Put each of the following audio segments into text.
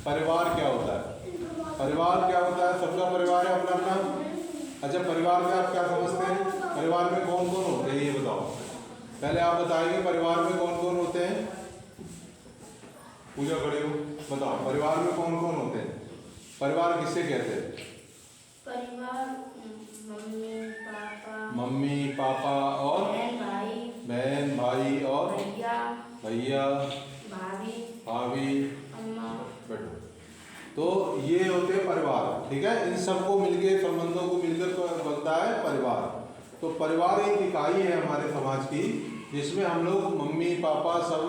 परिवार क्या होता है? परिवार क्या होता है? सबका परिवार है अपना अपना। अच्छा, परिवार में आप क्या समझते हैं? परिवार में कौन कौन होते हैं ये बताओ। पहले आप बताइए परिवार में कौन कौन होते हैं। पूजा खड़े हो, बताओ परिवार में कौन कौन होते हैं? परिवार किससे कहते हैं? परिवार मम्मी पापा और बहन भाई और भैया भाभी। बैठो। तो ये होते हैं परिवार, ठीक है। इन सबको मिलके, संबंधों को मिलकर बनता है परिवार। तो परिवार एक इकाई है हमारे समाज की, जिसमें हम लोग मम्मी पापा सब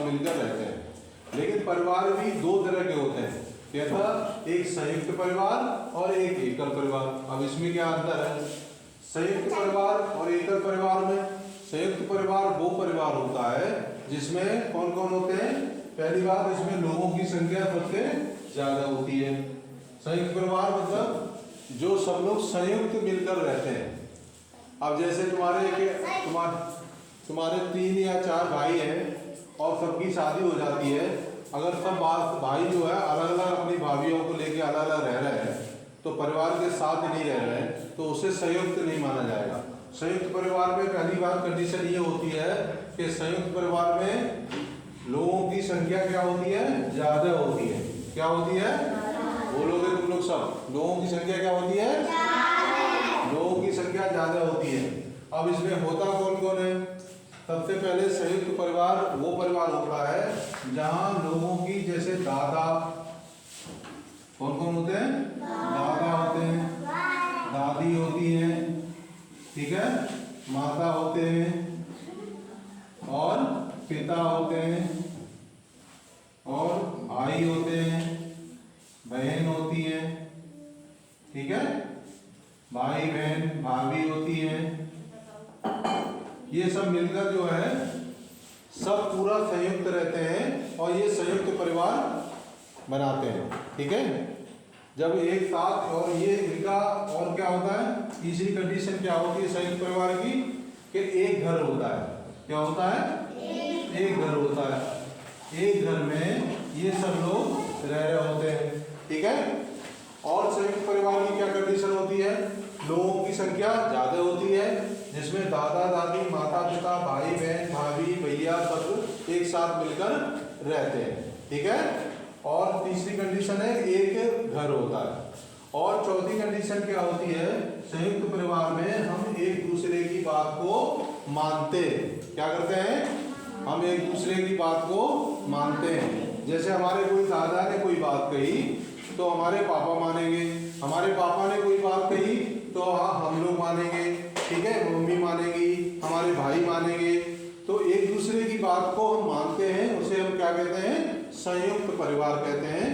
मिलकर रहते हैं। लेकिन परिवार भी दो तरह के होते हैं, कैसा? एक संयुक्त परिवार और एक एकल परिवार। अब इसमें क्या अंतर है संयुक्त परिवार और एकल परिवार में? संयुक्त परिवार वो परिवार होता है जिसमें कौन कौन होते हैं? पहली बात, इसमें लोगों की संख्या सबसे ज्यादा होती है। संयुक्त परिवार मतलब जो सब लोग संयुक्त मिलकर रहते हैं। अब जैसे तुम्हारे 3 या 4 भाई हैं और सबकी शादी हो जाती है। अगर सब भाई जो है अलग अलग अपनी भाभीयों को लेके अलग अलग रह रहे हैं, तो परिवार के साथ नहीं रह रहे हैं, तो उसे संयुक्त नहीं माना जाएगा। संयुक्त परिवार में पहली बार कंडीशन ये होती है कि संयुक्त परिवार में लोगों की संख्या क्या होती है? ज्यादा होती है। क्या होती है? बोलोगे तुम लोग सब? लोगों की संख्या क्या होती है? लोगों की संख्या ज्यादा होती है। अब इसमें होता कौन कौन है? सबसे पहले संयुक्त परिवार वो परिवार होता है जहां लोगों की, जैसे दादा, कौन कौन होते हैं? दादा होते हैं, दादी होती हैं, ठीक है, माता होते हैं और पिता होते हैं और भाई होते हैं, बहन होती है, ठीक है, भाई बहन भाभी होती है। ये सब मिलकर जो है सब पूरा संयुक्त रहते हैं और ये संयुक्त परिवार बनाते हैं, ठीक है। जब एक साथ, और ये इनका और क्या होता है? तीसरी कंडीशन क्या होती है संयुक्त परिवार की? कि एक घर होता है। क्या होता है? एक घर होता है। एक घर में ये सब लोग रह रहे होते हैं, ठीक है। और संयुक्त परिवार की क्या कंडीशन होती है? लोगों की संख्या ज्यादा होती है, जिसमें दादा दादी माता पिता भाई बहन भाभी भैया सब एक साथ मिलकर रहते हैं, ठीक है। और तीसरी कंडीशन है एक घर होता है। और चौथी कंडीशन क्या होती है? संयुक्त परिवार में हम एक दूसरे की बात को मानते हैं। क्या करते हैं? हम एक दूसरे की बात को मानते हैं। जैसे हमारे कोई दादा ने कोई बात कही तो हमारे पापा मानेंगे, हमारे पापा ने कोई बात कही तो हम लोग मानेंगे, ठीक है, मम्मी मानेगी, हमारे भाई मानेंगे। तो एक दूसरे की बात को हम मानते हैं, उसे हम क्या कहते हैं? संयुक्त परिवार कहते हैं।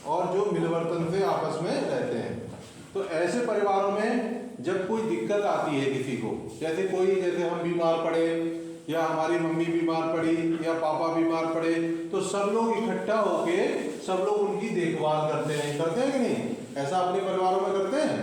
और जो मिलवर्तन से आपस में रहते हैं। तो ऐसे परिवारों में जब कोई दिक्कत आती है किसी को, जैसे हम बीमार पड़े या हमारी मम्मी बीमार पड़ी या पापा बीमार पड़े, तो सब लोग इकट्ठा होके सब लोग उनकी देखभाल करते हैं कि नहीं? ऐसा अपने परिवारों में करते हैं?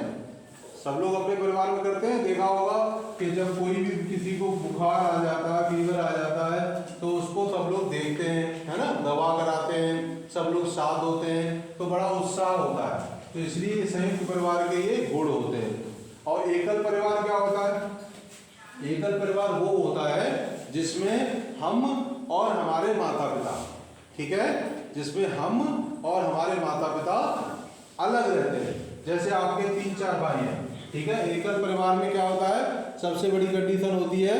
सब लोग अपने परिवार में करते हैं। देखा होगा कि जब कोई भी किसी को बुखार आ जाता है, फीवर आ जाता है, तो उसको सब लोग देखते हैं, है ना, दवा कराते हैं, सब लोग साथ होते हैं, तो बड़ा उत्साह होता है। तो इसलिए संयुक्त परिवार के ये गुण होते हैं। और एकल परिवार क्या होता है? एकल परिवार वो होता है जिसमें हम और हमारे माता पिता, ठीक है, जिसमें हम और हमारे माता पिता अलग रहते हैं। जैसे आपके 3-4 भाई हैं, ठीक है। एकल परिवार में क्या होता है? सबसे बड़ी कंडीशन होती है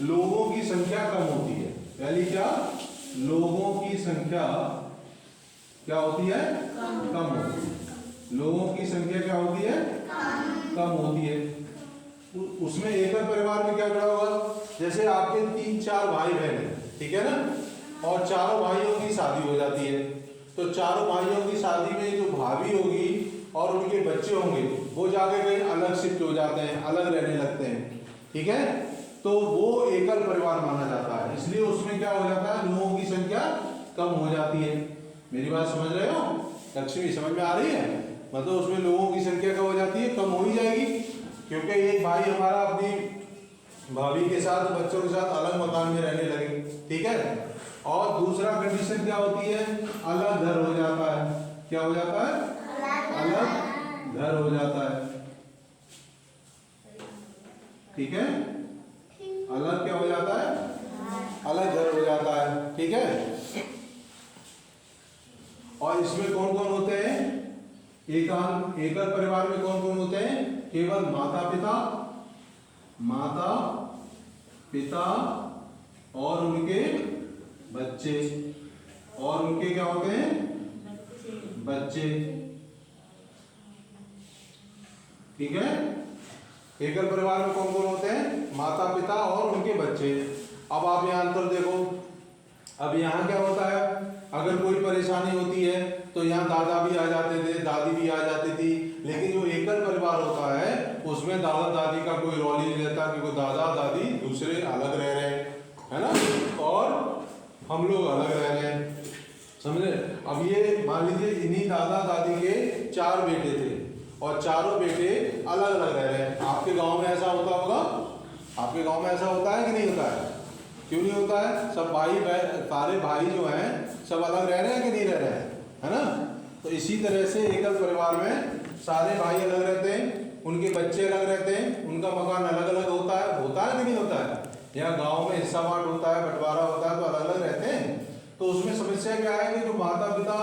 लोगों की संख्या कम होती है। पहली क्या? लोगों की संख्या क्या होती है? कम होती है। लोगों की संख्या क्या होती है? कम होती है। उसमें एकल परिवार में क्या करा होगा? जैसे आपके 3-4 भाई बहन हैं, ठीक है ना, और चारों भाइयों की शादी हो जाती है, तो चारों भाइयों की शादी में जो भाभी होगी और उनके बच्चे होंगे वो जाके कहीं अलग शिफ्ट हो जाते हैं, अलग रहने लगते हैं, ठीक है। तो वो एकल परिवार माना जाता है। इसलिए उसमें क्या हो जाता है? लोगों की संख्या कम हो जाती है। मेरी बात समझ रहे हो? लक्ष्मी समझ में आ रही है? मतलब उसमें लोगों की संख्या क्या हो जाती है? कम हो ही जाएगी, क्योंकि एक भाई हमारा अपनी भाभी के साथ, बच्चों के साथ अलग मकान में रहने लगे, ठीक है। और दूसरा कंडीशन क्या होती है? अलग घर हो जाता है। क्या हो जाता है? अलग घर हो जाता है। ठीक है, अलग क्या हो जाता है? अलग घर हो जाता है। ठीक है, और इसमें कौन कौन होते हैं? एकल परिवार में कौन कौन होते हैं? केवल माता पिता और उनके बच्चे, और उनके क्या होते हैं? बच्चे। ठीक है, एकल परिवार में कौन कौन होते हैं? माता पिता और उनके बच्चे। अब आप यहाँ अंतर देखो। अब यहाँ क्या होता है, अगर कोई परेशानी होती है तो यहाँ दादा भी आ जाते थे, दादी भी आ जाती थी। लेकिन जो एकल परिवार होता है उसमें दादा दादी का कोई रोल ही नहीं रहता, क्योंकि दादा दादी दूसरे अलग रह रहे हैं, है ना, और हम लोग अलग रह रहे हैं, समझे। अब ये मान लीजिए इन्हीं दादा दादी के 4 बेटे थे और चारों बेटे अलग अलग रह रहे हैं। आपके गांव में ऐसा होता होगा? आपके गांव में ऐसा होता है कि नहीं होता है? क्यों नहीं होता है? सब भाई सारे भाई जो हैं सब अलग रह रहे हैं कि नहीं रह रहे हैं, है ना। तो इसी तरह से एकल परिवार में सारे भाई अलग रहते हैं, उनके बच्चे अलग रहते हैं, उनका मकान अलग अलग होता है कि नहीं होता है? यहाँ गाँव में हिस्सा बांट होता है, बंटवारा होता है, तो अलग अलग रहते हैं। तो उसमें समस्या क्या है कि जो माता पिता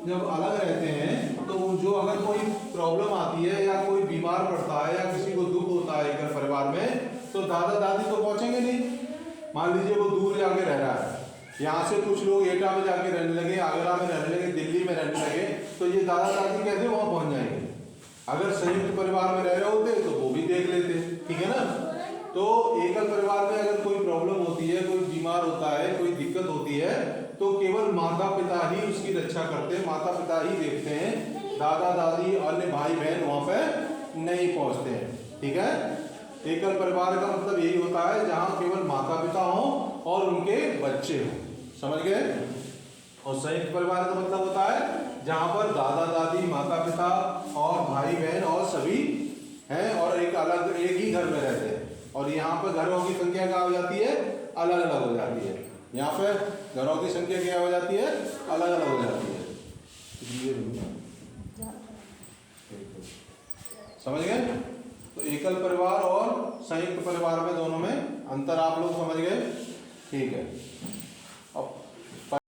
जब अलग रहते हैं तो जो अगर कोई प्रॉब्लम आती है या कोई बीमार पड़ता है या किसी को दुख होता है एकल परिवार में, तो दादा दादी तो पहुंचेंगे नहीं। मान लीजिए वो दूर जाके रह रहा है, यहाँ से कुछ लोग एटा में जाके रहने लगे, आगरा में रहने लगे, दिल्ली में रहने लगे, तो ये दादा दादी कैसे वहाँ पहुँच जाएंगे? अगर संयुक्त परिवार में रह रहे होते तो वो भी देख लेते, ठीक है ना। तो एकल परिवार में अगर कोई प्रॉब्लम होती है, कोई बीमार होता है, कोई दिक्कत होती है, तो केवल माता पिता ही उसकी रक्षा करते हैं, माता पिता ही देखते हैं, दादा दादी अन्य भाई बहन वहाँ पे नहीं पहुँचते हैं। ठीक है, एकल परिवार का मतलब यही होता है जहाँ केवल माता पिता हों और उनके बच्चे हों, समझ गए। और संयुक्त परिवार का मतलब होता है जहाँ पर दादा दादी माता पिता और भाई बहन और सभी हैं और एक ही घर में रहते हैं। और यहाँ पर घरों की संख्या क्या हो जाती है? अलग अलग हो जाती है। यहाँ पे घरों की संख्या क्या हो जाती है? अलग अलग हो जाती है। समझ गए? तो एकल परिवार और संयुक्त परिवार में दोनों में अंतर आप लोग समझ गए? ठीक है।